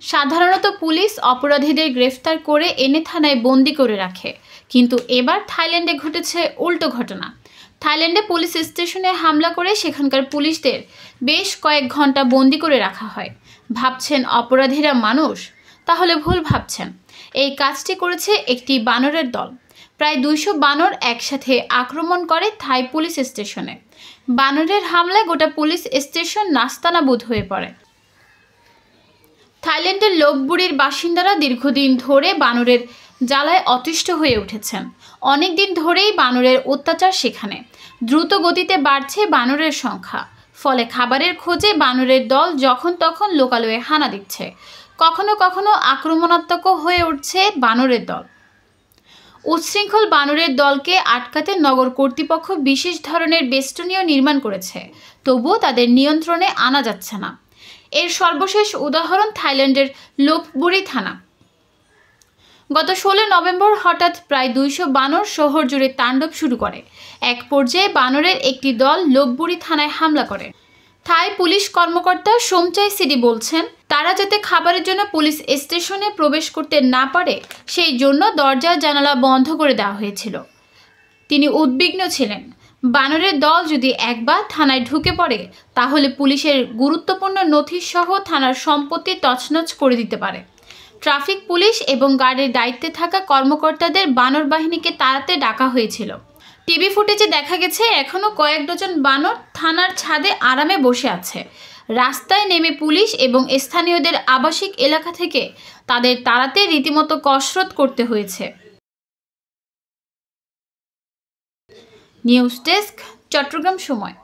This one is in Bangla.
সাধারণত পুলিশ অপরাধীদের গ্রেফতার করে এনে থানায় বন্দি করে রাখে, কিন্তু এবার থাইল্যান্ডে ঘটেছে উল্টো ঘটনা। থাইল্যান্ডে পুলিশ স্টেশনে হামলা করে সেখানকার পুলিশদের বেশ কয়েক ঘন্টা বন্দি করে রাখা হয়। ভাবছেন অপরাধীরা মানুষ? তাহলে ভুল ভাবছেন। এই কাজটি করেছে একটি বানরের দল। প্রায় 200 বানর একসাথে আক্রমণ করে থাই পুলিশ স্টেশনে। বানরের হামলায় গোটা পুলিশ স্টেশন নাস্তানাবুদ হয়ে পড়ে। থাইল্যান্ডের লোপবুরির বাসিন্দারা দীর্ঘদিন ধরে বানরের জ্বালায় অতিষ্ঠ হয়ে উঠেছেন। অনেক দিন ধরেই বানরের অত্যাচার সেখানে। দ্রুত গতিতে বাড়ছে বানরের সংখ্যা। ফলে খাবারের খোঁজে বানরের দল যখন তখন লোকালয়ে হানা দিচ্ছে। কখনো কখনো আক্রমণাত্মকও হয়ে উঠছে বানরের দল। উচ্ছৃঙ্খল বানরের দলকে আটকাতে নগর কর্তৃপক্ষ বিশেষ ধরনের বেষ্টনীও নির্মাণ করেছে, তবুও তাদের নিয়ন্ত্রণে আনা যাচ্ছে না। এর সর্বশেষ উদাহরণ থাইল্যান্ডের লোপবুরি থানা। গত 16 নভেম্বর হঠাৎ প্রায় 200 বানর শহর জুড়ে তাণ্ডব শুরু করে। এক পর্যায়ে বানরের একটি দল লোপবুরি থানায় হামলা করে। থাই পুলিশ কর্মকর্তা সোমচাই সিডি বলছেন, তারা যাতে খাবারের জন্য পুলিশ স্টেশনে প্রবেশ করতে না পারে সেই জন্য দরজা জানালা বন্ধ করে দেওয়া হয়েছিল। তিনি উদ্বিগ্ন ছিলেন। বানরের দল যদি একবার থানায় ঢুকে পড়ে তাহলে পুলিশের গুরুত্বপূর্ণ নথিসহ থানার সম্পত্তি তছনছ করে দিতে পারে। ট্রাফিক পুলিশ এবং গার্ডের দায়িত্বে থাকা কর্মকর্তাদের বানর বাহিনীকে তাড়াতে ডাকা হয়েছিল। টিভি ফুটেজে দেখা গেছে এখনও কয়েক ডজন বানর থানার ছাদে আরামে বসে আছে। রাস্তায় নেমে পুলিশ এবং স্থানীয়দের আবাসিক এলাকা থেকে তাদের তাড়াতে রীতিমতো কসরত করতে হয়েছে। নিউজ ডেস্ক, চট্টগ্রাম সময়।